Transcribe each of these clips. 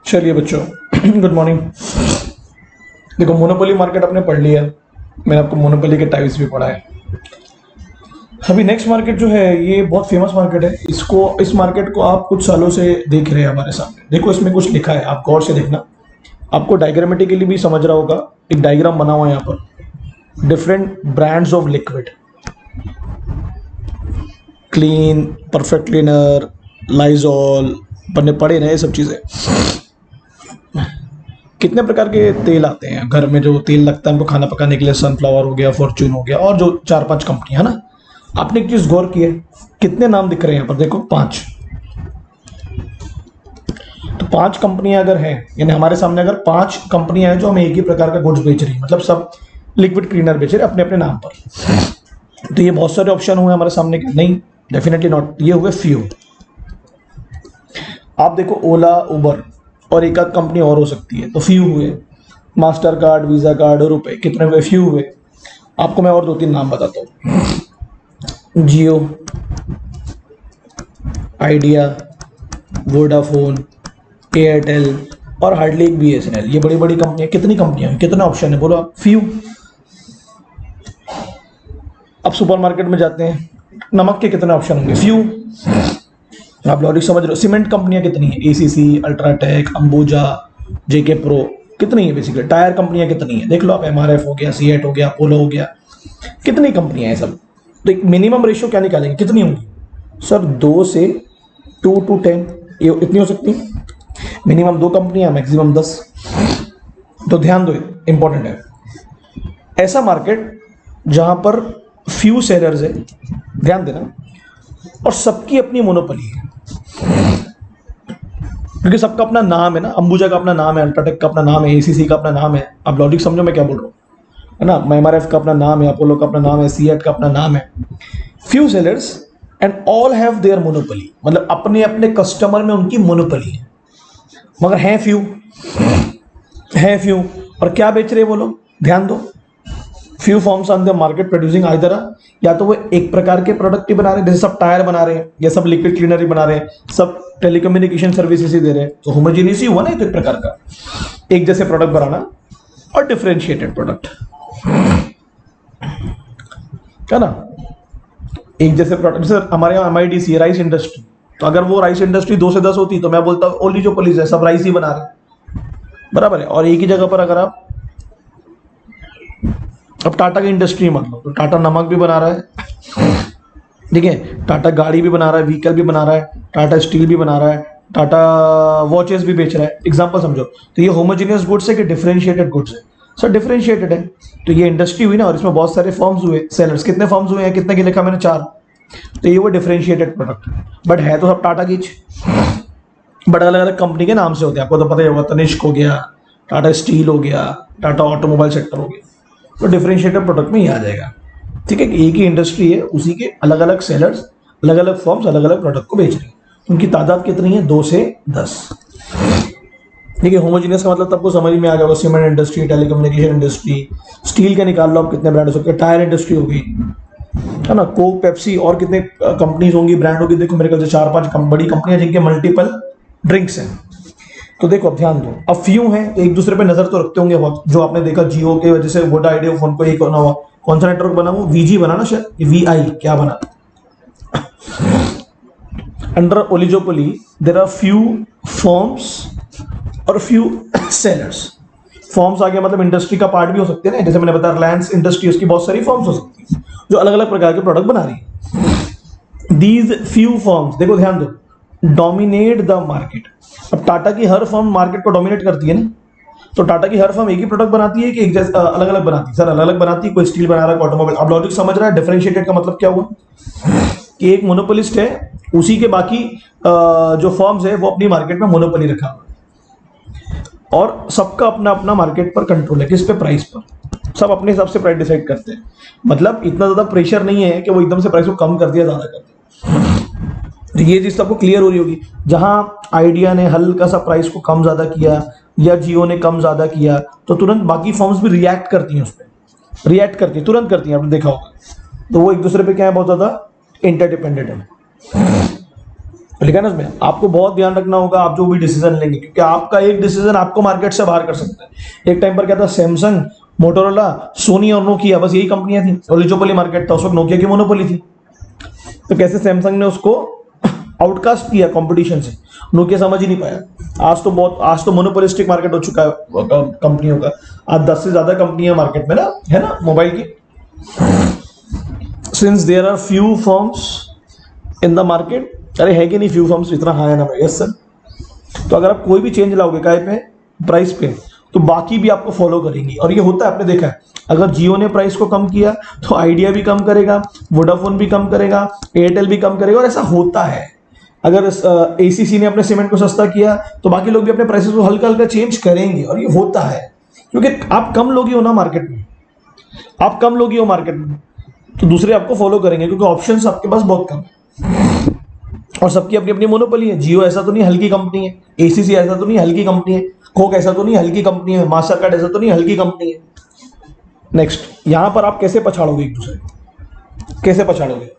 चलिए बच्चों, good morning. देखो, मोनोपोली मार्केट आपने पढ़ लिया। मैंने आपको मोनोपोली के टाइप्स भी पढ़ा है। अभी नेक्स्ट मार्केट जो है ये बहुत फेमस मार्केट है। इस मार्केट को आप कुछ सालों से देख रहे हैं हमारे सामने। देखो, इसमें कुछ लिखा है, आप गौर से देखना। आपको डायग्रामेटिकली भी समझ रहा होगा। एक डायग्राम बना हुआ है यहाँ पर। Different brands of liquid, clean, perfect cleaner, Lysol, पढ़ने पड़े ना ये सब चीजें। कितने प्रकार के तेल आते हैं घर में, जो तेल लगता है हमको खाना पकाने के लिए। सनफ्लावर हो गया, फॉर्च्यून हो गया, और जो 4-5 कंपनियां है ना। आपने एक चीज गौर की है, कितने नाम दिख रहे हैं यहाँ पर? देखो, 5। तो 5 कंपनियां अगर हैं, यानी हमारे सामने अगर 5 कंपनियां हैं जो हमें एक ही प्रकार का गुड्स बेच रही है, मतलब सब लिक्विड क्लीनर बेच रहे हैं अपने अपने नाम पर। तो ये बहुत सारे ऑप्शन हुए हमारे सामने के? नहीं, डेफिनेटली नॉट। ये हुए फ्यू। आप देखो, ओला, उबर और एक आध कंपनी और हो सकती है, तो फ्यू हुए। मास्टर कार्ड, वीजा कार्ड और रुपए, कितने हुए? फ्यू हुए। आपको मैं और 2-3 नाम बताता हूँ। जियो, आइडिया, वोडाफोन, एयरटेल और हार्डली एक बीएसएनएल। ये बड़ी बड़ी कंपनियां। कितनी कंपनियां हैं, कितने ऑप्शन है? बोलो आप। फ्यू। अब सुपरमार्केट में जाते हैं, नमक के कितने ऑप्शन होंगे? फ्यू। आप लॉजिक समझ रहे हो? सीमेंट कंपनियां कितनी है? एसीसी, अल्ट्राटेक, अंबुजा, जेके प्रो, कितनी है? बेसिकली टायर कंपनियां कितनी है? देख लो आप। एमआरएफ हो गया, सीएट हो गया, अपोलो हो गया, कितनी कंपनियां हैं सब। तो एक मिनिमम रेशियो क्या निकालेंगे, कितनी होंगी? सर 2 से 2 to 10, ये इतनी हो सकती है। मिनिमम 2 कंपनियां, मैक्सिमम 10। तो ध्यान दो, इंपॉर्टेंट है। ऐसा मार्केट जहां पर फ्यू सेलर्स है, ध्यान देना, और सबकी अपनी मोनोपोली है। क्योंकि सबका अपना नाम है ना। अंबुजा का अपना नाम है, अल्ट्राटेक का अपना नाम है, एसीसी का अपना नाम है। आप लॉजिक समझो मैं क्या बोल रहा हूँ, है ना। एमआरएफ का अपना नाम है, अपोलो का अपना नाम है, सीएट का अपना नाम है। Few sellers and all have their monopoly, मतलब अपने अपने कस्टमर में उनकी मोनोपोली है। मगर हैं फ्यू, हैं फ्यू। और क्या बेच रहे हैं वो लोग? ध्यान दो। Few forms on the market producing either, या तो वो एक प्रकार के प्रोडक्ट ही बना रहे हैं, जैसे सब टायर बना रहे हैं, या सब लिक्विड क्लीनर ही बना रहे हैं, सब टेलीकम्युनिकेशन सर्विसेज ही दे रहे हैं। तो होमोजीनियस ही हुआ ना एक प्रकार का, एक जैसे प्रोडक्ट बनाना और डिफरेंशिएटेड प्रोडक्ट, है ना। एक जैसे प्रोडक्ट, जैसे हमारे यहाँ एमआईडीसी है, राइस इंडस्ट्री। तो अगर वो राइस इंडस्ट्री 2 से 10 होती तो मैं बोलता ओलिगोपोलीज है, सब राइस ही बना रहे हैं, बराबर है। और एक ही जगह पर अगर आप अब टाटा की इंडस्ट्री मान लो, तो टाटा नमक भी बना रहा है, ठीक है। टाटा गाड़ी भी बना रहा है, व्हीकल भी बना रहा है, टाटा स्टील भी बना रहा है, टाटा वॉचेस भी बेच रहा है। एग्जांपल समझो। तो ये होमोजेनियस गुड्स है कि डिफरेंशिएटेड गुड्स है? सर डिफरेंशिएटेड है। तो ये इंडस्ट्री हुई ना, और इसमें बहुत सारे फॉर्म्स हुए, सेलर्स। कितने फॉर्म्स हुए हैं, कितने की लिखा मैंने? 4। तो ये वो डिफरेंशिएटेड प्रोडक्ट, बट है तो सब टाटा की, बट अलग अलग कंपनी के नाम से होते हैं। आपको तो पता ही होगा, तनिष्क हो गया, टाटा स्टील हो गया, टाटा ऑटोमोबाइल सेक्टर हो गया। तो डिफरेंशिएटेड प्रोडक्ट में ही आ जाएगा, ठीक है। एक ही इंडस्ट्री है, उसी के अलग अलग सेलर्स, अलग अलग फॉर्म्स अलग अलग प्रोडक्ट को बेच रहे हैं। उनकी तादाद कितनी है? 2 से 10, ठीक है। होमोजीनियस का मतलब तब समझ में आ जाएगा। Cement industry, telecommunication industry, steel का निकाल लो आप, कितने ब्रांड हो सकते हैं। टायर इंडस्ट्री होगी, है ना। कोक, पेप्सी, और कितने कंपनीज होंगी, ब्रांड होगी? देखो मेरे ख्याल से 4-5 बड़ी कंपनियां जिनके मल्टीपल ड्रिंक्स हैं। तो देखो, अब ध्यान दो। अब फ्यू हैं, एक दूसरे पे नजर तो रखते होंगे बहुत। जो आपने देखा, जियो के वजह से वोडा आइडिया फोन को एक बना हुआ, कौन सा नेटवर्क बना? वो वीजी बना ना शायद, वीआई क्या बना। Under oligopoly there are few firms और फ्यू सेलर्स। फॉर्म्स आ गया मतलब इंडस्ट्री का पार्ट भी हो सकते हैं ना। जैसे मैंने बताया, रिलायंस इंडस्ट्री, उसकी बहुत सारी फॉर्म्स हो सकती है जो अलग अलग प्रकार के प्रोडक्ट बना रही है। दीज फ्यू फॉर्म्स, देखो ध्यान दो, डोमिनेट द मार्केट। अब टाटा की हर फर्म मार्केट को डोमिनेट करती है ना। तो टाटा की हर फर्म एक ही प्रोडक्ट बनाती है कि एक जैसा अलग अलग बनाती है? सर अलग अलग बनाती है। कोई स्टील बना रहा है, ऑटोमोबाइल। अब लॉजिक समझ रहा है? डिफरेंशिएटेड का मतलब क्या हुआ कि एक मोनोपोलिस्ट है, उसी के बाकी जो फर्म्स है वो अपनी मार्केट में मोनोपोली रखा हुआ है, और सबका अपना अपना मार्केट पर कंट्रोल है। किस पे? प्राइस पर। सब अपने हिसाब से प्राइस डिसाइड करते हैं। मतलब इतना ज्यादा प्रेशर नहीं है कि वो एकदम से प्राइस को कम कर दिया, ज्यादा कर दिया। तो ये चीज सबको क्लियर हो रही होगी। जहां आइडिया ने हल्का सा प्राइस को कम ज्यादा किया, या जियो ने कम ज्यादा किया, तो तुरंत बाकी फर्म्स भी रिएक्ट करती हैं उस पर, रिएक्ट करती है, तुरंत करती हैं, आपने देखा होगा। तो वो एक दूसरे पे क्या है, बहुत ज्यादा इंटरडिपेंडेंट है। लिखा है ना उसमें, आपको बहुत ध्यान रखना होगा आप जो भी डिसीजन लेंगे, क्योंकि आपका एक डिसीजन आपको मार्केट से बाहर कर सकता है। एक टाइम पर क्या था, सैमसंग, मोटोरोला, सोनी और नोकिया, बस यही कंपनियां थी, ओलिगोपोली मार्केट था उस वक्त, नोकिया की मोनोपोली थी। तो कैसे सैमसंग ने उसको आउटकास्ट किया कंपटीशन से, नोकिया समझ ही नहीं पाया। आज तो मोनोपोलिस्टिक मार्केट हो चुका है कंपनियों का। आज 10 से ज्यादा कंपनियां मार्केट में ना, है ना, मोबाइल की। Since there are few firms in the market, अरे है कि नहीं, फ्यू फर्म्स इतना हाई है ना भाई, यस सर। तो अगर आप कोई भी चेंज लाओगे काय पे, प्राइस पे, तो बाकी भी आपको फॉलो करेंगी। और ये होता है, आपने देखा है, अगर जियो ने प्राइस को कम किया तो आइडिया भी कम करेगा, वोडाफोन भी कम करेगा, एयरटेल भी कम करेगा, और ऐसा होता है। अगर एसीसी ने अपने सीमेंट को सस्ता किया तो बाकी लोग भी अपने प्राइसेस को हल्का हल्का चेंज करेंगे, और ये होता है क्योंकि आप कम लोग ही हो ना मार्केट में, आप कम लोग ही हो मार्केट में, तो दूसरे आपको फॉलो करेंगे क्योंकि ऑप्शंस आपके पास बहुत कम है और सबकी अपनी अपनी मोनोपोली है। जियो ऐसा तो नहीं हल्की कंपनी है, एसीसी ऐसा तो नहीं हल्की कंपनी है, कोक ऐसा तो नहीं हल्की कंपनी है, मास्टर कार्ड ऐसा तो नहीं हल्की कंपनी है। नेक्स्ट, यहां पर आप कैसे पछाड़ोगे एक दूसरे को, कैसे पछाड़ोगे?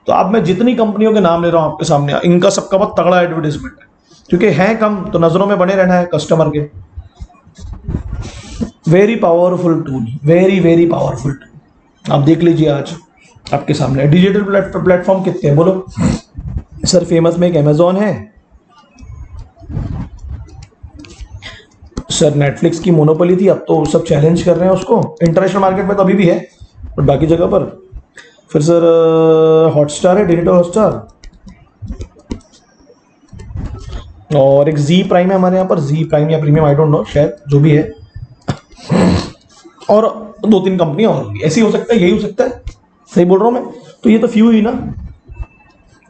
तो अब मैं जितनी कंपनियों के नाम ले रहा हूं आपके सामने, इनका सबका बहुत तगड़ा एडवर्टाइजमेंट है, क्योंकि हैं कम तो नजरों में बने रहना है कस्टमर के। Very powerful tool, very very powerful tool. आप देख लीजिए आज आपके सामने डिजिटल प्लेटफॉर्म कितने हैं बोलो सर। फेमस में एक अमेजोन है सर, नेटफ्लिक्स की मोनोपोली थी, अब तो सब चैलेंज कर रहे हैं उसको। इंटरनेशनल मार्केट में तो अभी भी है बट बाकी जगह पर। फिर सर हॉटस्टार है, डिजिटल हॉटस्टार, और एक जी प्राइम है हमारे यहाँ पर, जी प्राइम या प्रीमियम, आई डोंट नो, शायद जो भी है। और 2-3 कंपनियां और होंगी, ऐसी हो सकता है, यही हो सकता है, सही बोल रहा हूं मैं? तो ये तो फ्यू ही ना।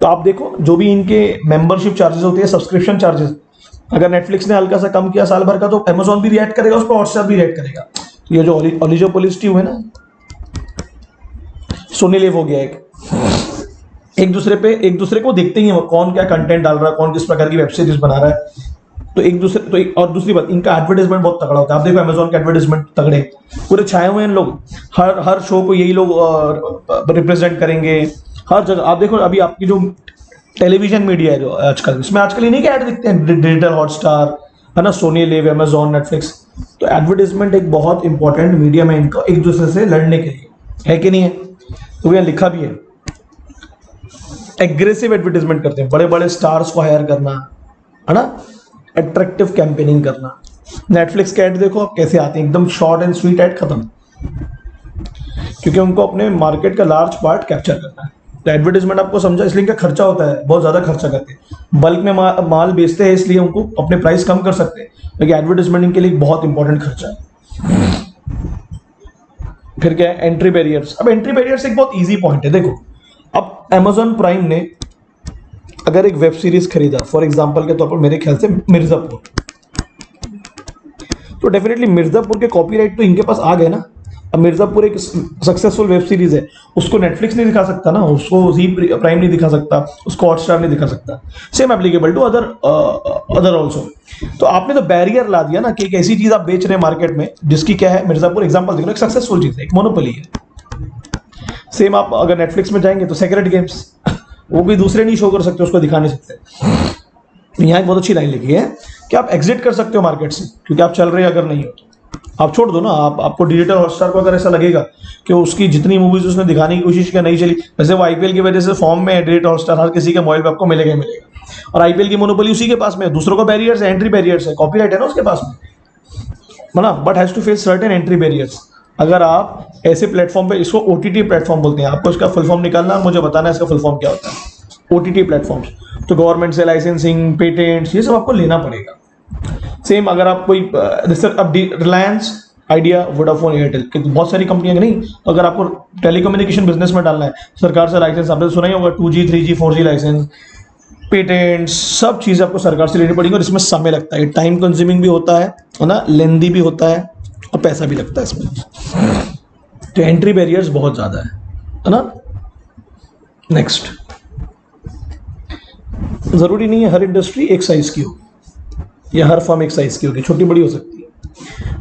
तो आप देखो जो भी इनके मेंबरशिप चार्जेस होते हैं, सब्सक्रिप्शन चार्जेस, अगर नेटफ्लिक्स ने हल्का सा कम किया साल भर का तो अमेजोन भी रिएक्ट करेगा, उस पर हॉटस्टार भी रिएक्ट करेगा। तो ये जो ओलिगोपोलिस्टी हुए ना, सोनी लिव हो गया एक दूसरे को देखते ही है, कौन क्या कंटेंट डाल रहा है, कौन किस प्रकार की वेब सीरीज बना रहा है, तो एक दूसरे तो और दूसरी बात, इनका एडवर्टाइजमेंट बहुत तगड़ा होता है। आप देखो अमेजोन का एडवर्टाइजमेंट तगड़े, पूरे छाए हुए हैं लोग, हर शो को यही लोग रिप्रेजेंट करेंगे हर जगह। आप देखो अभी आपकी जो टेलीविजन मीडिया है जो आजकल, इसमें आजकल इन्हीं के ऐड दिखते हैं, डिजिटल हॉटस्टार है ना, सोनी लिव, अमेजोन, नेटफ्लिक्स। तो एडवर्टाइजमेंट एक बहुत इंपॉर्टेंट मीडियम है इनका, एक दूसरे से लड़ने के लिए, है कि नहीं है? तो यहाँ लिखा भी है, एग्रेसिव एडवर्टाइजमेंट करते हैं, बड़े बड़े स्टार्स को हायर करना, है ना, अट्रैक्टिव कैंपेनिंग करना। नेटफ्लिक्स के ऐड देखो आप कैसे आते हैं, एकदम शॉर्ट एंड स्वीट ऐड, खत्म, क्योंकि उनको अपने मार्केट का लार्ज पार्ट कैप्चर करना है। तो एडवर्टाइजमेंट आपको समझा, इसलिए इनका खर्चा होता है, बहुत ज्यादा खर्चा करते हैं, बल्क में माल बेचते हैं, इसलिए उनको अपने प्राइस कम कर सकते हैं, लेकिन एडवर्टाइजमेंट इनके लिए बहुत इंपॉर्टेंट खर्चा है। फिर क्या है, एंट्री बैरियर्स। अब एंट्री बैरियर्स एक बहुत ईजी पॉइंट है, देखो अब अमेजॉन प्राइम ने अगर एक वेब सीरीज खरीदा, फॉर एग्जांपल के तौर पर मेरे ख्याल से मिर्जापुर, तो डेफिनेटली मिर्जापुर के कॉपीराइट तो इनके पास आ गए ना। अब मिर्जापुर एक सक्सेसफुल वेब सीरीज है, उसको नेटफ्लिक्स नहीं दिखा सकता ना, उसको जी प्राइम नहीं दिखा सकता, उसको हॉटस्टार नहीं दिखा सकता। Same applicable to other also. तो आपने तो बैरियर ला दिया ना कि एक ऐसी चीज आप बेच रहे हैं मार्केट में जिसकी क्या है, मिर्जापुर एग्जाम्पल देखो, एक सक्सेसफुल चीज है, एक मोनोपोली है। सेम आप अगर नेटफ्लिक्स में जाएंगे तो सेक्रेट गेम्स, वो भी दूसरे नहीं शो कर सकते, उसको दिखा नहीं सकते। यहाँ एक बहुत अच्छी लाइन लिखी है कि आप एग्जिट कर सकते हो मार्केट से, क्योंकि आप चल रहे अगर नहीं हो तो आप छोड़ दो ना। आपको डिजिटल हॉटस्टार को अगर ऐसा लगेगा कि उसकी जितनी मूवीज उसने दिखाने की कोशिश किया नहीं चली, वैसे वो आईपीएल की वजह से फॉर्म में है, डिजिटल हॉटस्टार हर किसी के मोबाइल पे आपको मिलेगा ही मिलेगा, और आईपीएल की मोनोपोली उसी के पास में है। दूसरों का बैरियर्स है, एंट्री बैरियर्स है, कॉपीराइट है ना उसके पास में, ना, but has to face certain entry barriers. अगर आप ऐसे प्लेटफॉर्म पे, इसको ओटीटी प्लेटफॉर्म बोलते हैं, आपको इसका फुल फॉर्म निकालना और मुझे बताना है इसका फुल फॉर्म क्या होता है। ओटीटी प्लेटफॉर्म्स, तो गवर्नमेंट से लाइसेंसिंग, पेटेंट्स, ये सब आपको लेना पड़ेगा। सेम अगर आप कोई जैसे अब रिलायंस, आइडिया, वोडाफोन, एयरटेल, बहुत सारी कंपनियां नहीं, तो अगर आपको टेलीकम्युनिकेशन बिजनेस में डालना है, सरकार से लाइसेंस, आपने सुना ही होगा 2G 3G 4G licence, patents, सब चीजें आपको सरकार से लेनी पड़ेगी, और इसमें समय लगता है, टाइम कंज्यूमिंग भी होता है ना, लेंदी भी होता है, और पैसा भी लगता है इसमें। तो एंट्री बैरियर्स बहुत ज्यादा है ना। नेक्स्ट, जरूरी नहीं है हर इंडस्ट्री एक साइज की हो, या हर फर्म एक साइज की होगी, छोटी बड़ी हो सकती है,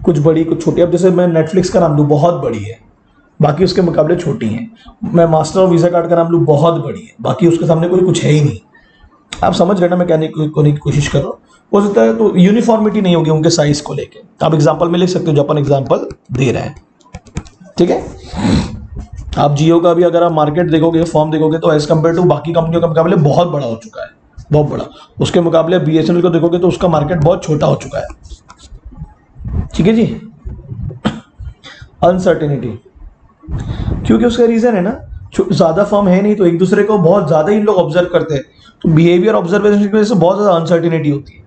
कुछ बड़ी कुछ छोटी। अब जैसे मैं नेटफ्लिक्स का नाम लूँ, बहुत बड़ी है, बाकी उसके मुकाबले छोटी है। मैं मास्टर और वीजा कार्ड का नाम लूँ, बहुत बड़ी है, बाकी उसके सामने कोई कुछ है ही नहीं। आप समझ गए ना मैं कहने की कोशिश कर रहा हूँ। हो सकता है तो यूनिफॉर्मिटी नहीं होगी उनके साइज को लेके, आप एग्जांपल में लिख सकते हो जो अपन एग्जांपल दे रहे हैं, ठीक है। आप जियो का भी अगर आप मार्केट देखोगे, फॉर्म देखोगे, तो एज कम्पेयर टू बाकी कंपनियों के मुकाबले बहुत बड़ा हो चुका है, बहुत बड़ा। उसके मुकाबले बीएसएनएल को देखोगे तो उसका मार्केट बहुत छोटा हो चुका है, ठीक है जी। अनसर्टेनिटी, क्योंकि उसका रीजन है ना, ज्यादा फर्म है नहीं तो एक दूसरे को बहुत ज्यादा ही लोग ऑब्जर्व करते हैं, तो बिहेवियर ऑब्जर्वेशन की वजह से बहुत ज्यादा अनसर्टेनिटी होती है।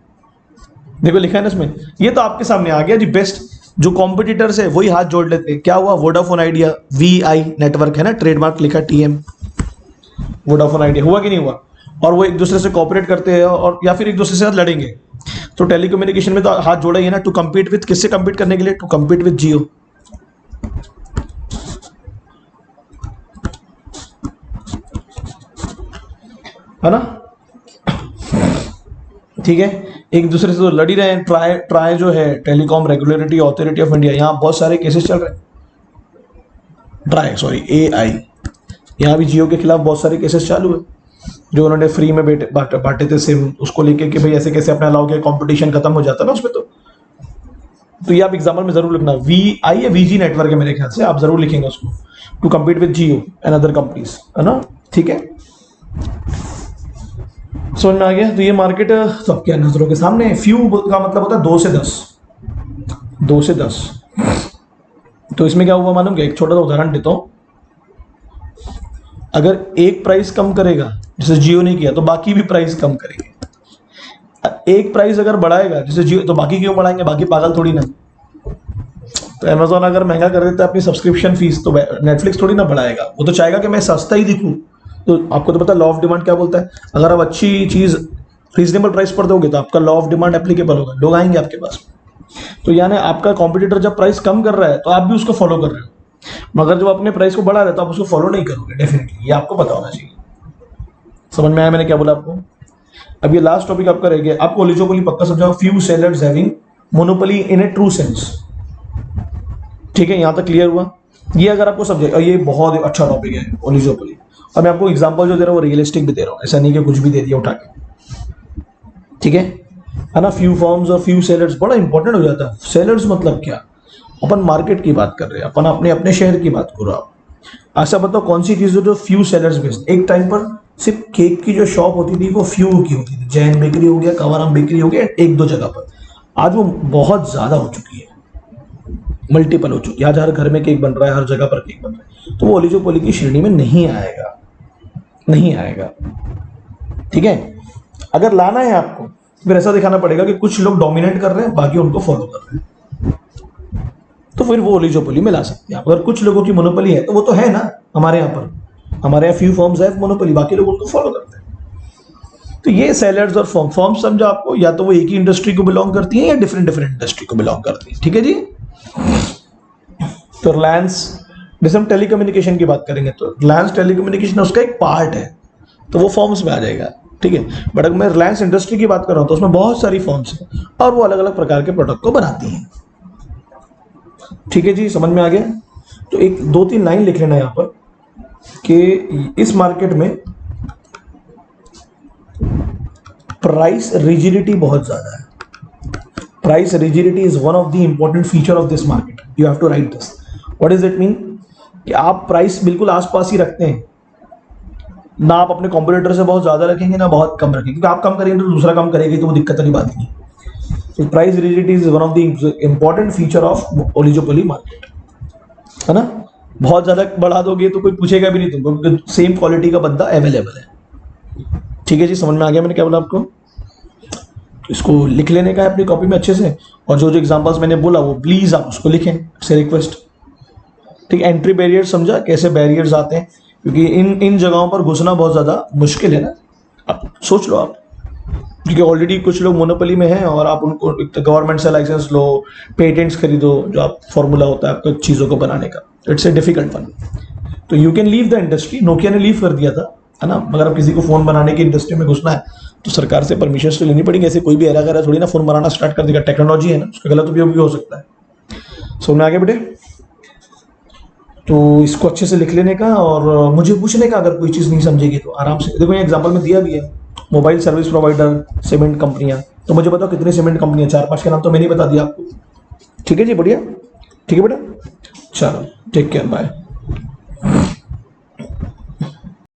देखो लिखा है ना इसमें, ये तो आपके सामने आ गया जी। बेस्ट जो कॉम्पिटिटर्स है वही हाथ जोड़ लेते हैं। क्या हुआ, वोडाफोन आइडिया, वीआई नेटवर्क है ना, ट्रेडमार्क लिखा टीएम, वोडाफोन आइडिया, हुआ कि नहीं हुआ। और वो एक दूसरे से कॉपरेट करते हैं और या फिर एक दूसरे से साथ लड़ेंगे। तो टेलीकम्युनिकेशन में तो हाथ जोड़ा ही है ना, टू कम्पीट विथ, किससे कम्पीट करने के लिए, टू कम्पीट विथ जियो, है ना, ठीक है। एक दूसरे से तो लड़ ही रहे हैं। ट्राई जो है telecom regulatory authority of India, यहाँ बहुत सारे केसेस चल रहे हैं। एआई, यहाँ भी जियो के खिलाफ बहुत सारे केसेस चालू है, जो उन्होंने फ्री में बांटे थे सिम, उसको लेके कि भाई ऐसे कैसे अपना अलाउ किया, कंपटीशन खत्म हो जाता ना उसमें। तो ये आप एग्जाम्पल में जरूर लिखना, वीआई या वीजी नेटवर्क है मेरे ख्याल से, आप जरूर लिखेंगे उसको, to compete with Jio and other companies, है ना, ठीक है। समझ में आ गया। तो ये मार्केट सबके नजरों के सामने। फ्यू का मतलब होता है 2 से 10, 2 से 10। तो इसमें क्या हुआ मालूम क्या, एक छोटा सा उदाहरण देता हूं। अगर एक प्राइस कम करेगा जैसे जियो ने किया, तो बाकी भी प्राइस कम करेंगे। एक प्राइस अगर बढ़ाएगा जैसे जियो, तो बाकी क्यों बढ़ाएंगे, बाकी पागल थोड़ी ना। तो अमेजोन अगर महंगा कर देता है अपनी सब्सक्रिप्शन फीस, तो नेटफ्लिक्स थोड़ी ना बढ़ाएगा, वो तो चाहेगा कि मैं सस्ता ही दिखूं। तो आपको तो पता लॉ ऑफ डिमांड क्या बोलता है, अगर आप अच्छी चीज रीजनेबल प्राइस पर दोगे तो आपका लॉ ऑफ डिमांड एप्लीकेबल होगा, लोग आएंगे आपके पास। तो यानी आपका कॉम्पिटिटर जब प्राइस कम कर रहा है तो आप भी उसको फॉलो कर रहे हो, मगर जब अपने प्राइस को बढ़ा रहे हो तो आप उसको फॉलो नहीं करोगे डेफिनेटली, ये आपको पता होना चाहिए। समझ में आया मैंने क्या बोला आपको। अब ये लास्ट टॉपिक आपका रह गया, आपको ओलिगोपोली पक्का समझाओ, फ्यू सेलर्स हैविंग मोनोपोली इन ए ट्रू सेंस, ठीक है, यहां तक क्लियर हुआ। ये अगर आपको समझे, और ये बहुत अच्छा टॉपिक है ओलिगोपोली, और मैं आपको एग्जांपल जो दे रहा हूँ वो रियलिस्टिक भी दे रहा हूँ, ऐसा नहीं कि कुछ भी दे दिया उठा के, ठीक है ना। फ्यू फॉर्म्स और फ्यू सेलर्स बड़ा इंपॉर्टेंट हो जाता है। सेलर्स मतलब क्या, अपन मार्केट की बात कर रहे हैं, अपन अपने अपने शहर की बात करो। आप ऐसा बताओ कौन सी चीज जो फ्यू सेलर्स बेस्ड। एक टाइम पर सिर्फ केक की जो शॉप होती थी वो फ्यू की होती थी, जैन बेकरी हो गया, कंवरराम बेकरी हो गया, एक दो जगह पर। आज वो बहुत ज्यादा हो चुकी है, मल्टीपल हो चुकी है। आज हर घर में केक बन रहा है, हर जगह पर केक बन रहा है, तो वो ओलिगोपोली की श्रेणी में नहीं आएगा, नहीं आएगा, ठीक है। अगर लाना है आपको फिर ऐसा दिखाना पड़ेगा कि कुछ लोग डोमिनेट कर रहे हैं, बाकी उनको फॉलो कर रहे हैं, तो फिर वो ओलिगोपोली में ला सकते हैं। अगर कुछ लोगों की मोनोपोली है तो वो तो है ना, हमारे यहाँ पर, हमारे यहाँ फ्यू फॉर्म्स है मोनोपोली, बाकी लोग उनको फॉलो करते हैं। तो ये सेलर्स और फॉर्म्स समझो आपको, या तो वो एक ही इंडस्ट्री को बिलोंग करती है या डिफरेंट डिफरेंट इंडस्ट्री को बिलोंग करती है, ठीक है जी। तो रिलायंस, जैसे हम टेलीकम्युनिकेशन की बात करेंगे तो रिलायंस टेलीकम्युनिकेशन उसका एक पार्ट है, तो वो फॉर्म्स में आ जाएगा, ठीक है। बट अगर मैं रिलायंस इंडस्ट्री की बात कर रहा हूं तो उसमें बहुत सारी फॉर्म्स हैं और वो अलग अलग प्रकार के प्रोडक्ट को बनाती हैं, ठीक है जी, समझ में आ गया। तो एक 2-3 लाइन लिख लेना यहां पर कि इस मार्केट में प्राइस रिजिडिटी बहुत ज्यादा है। Price rigidity is one of the important feature of this market, you have to write this. What is it mean, कि आप प्राइस बिल्कुल आसपास ही रखते हैं ना, आप अपने कॉम्पिटिटर से बहुत ज्यादा रखेंगे ना बहुत कम रखेंगे, क्योंकि आप कम करेंगे तो दूसरा कम करेगी, तो वो दिक्कत वाली बात नहीं। तो price rigidity is one of the important feature of oligopoly market, है ना। बहुत ज्यादा बढ़ा दोगे तो कोई पूछेगा भी नहीं तुमको, क्योंकि सेम क्वालिटी का बंदा अवेलेबल है, ठीक है जी। समझ में आ गया मैंने क्या बोला आपको। इसको लिख लेने का है अपनी कॉपी में अच्छे से, और जो जो एग्जांपल्स मैंने बोला वो प्लीज आप उसको लिखें, से रिक्वेस्ट, ठीक है। एंट्री बैरियर समझा, कैसे बैरियर्स आते हैं, क्योंकि इन जगहों पर घुसना बहुत ज़्यादा मुश्किल है ना। अब सोच लो आप, क्योंकि ऑलरेडी कुछ लोग मोनोपोली में हैं और आप उनको गवर्नमेंट से लाइसेंस लो, पेटेंट्स खरीदो, जो आप फॉर्मूला होता है आपको चीज़ों को बनाने का, इट्स ए डिफिकल्ट वन। तो you can leave the industry, Nokia ने लीव कर दिया था, है ना। मगर अब किसी को फ़ोन बनाने की इंडस्ट्री में घुसना है तो सरकार से परमिशन तो लेनी पड़ेगी, ऐसे कोई भी एरा गैरा थोड़ी ना फ़ोन बनाना स्टार्ट कर देगा, टेक्नोलॉजी है ना, उसका गलत उपयोग भी हो सकता है। समझ में आ गया बेटे। तो इसको अच्छे से लिख लेने का और मुझे पूछने का, अगर कोई चीज़ नहीं समझेगी तो आराम से। देखो ये एग्जांपल में दिया भी है, मोबाइल सर्विस प्रोवाइडर, सीमेंट कंपनियां। तो मुझे बताओ कितनी सीमेंट कंपनियां, 4-5 के नाम तो मैंने ही बता दिया आपको। ठीक है जी, बढ़िया। ठीक है बेटा, चलो टेक केयर, बाय।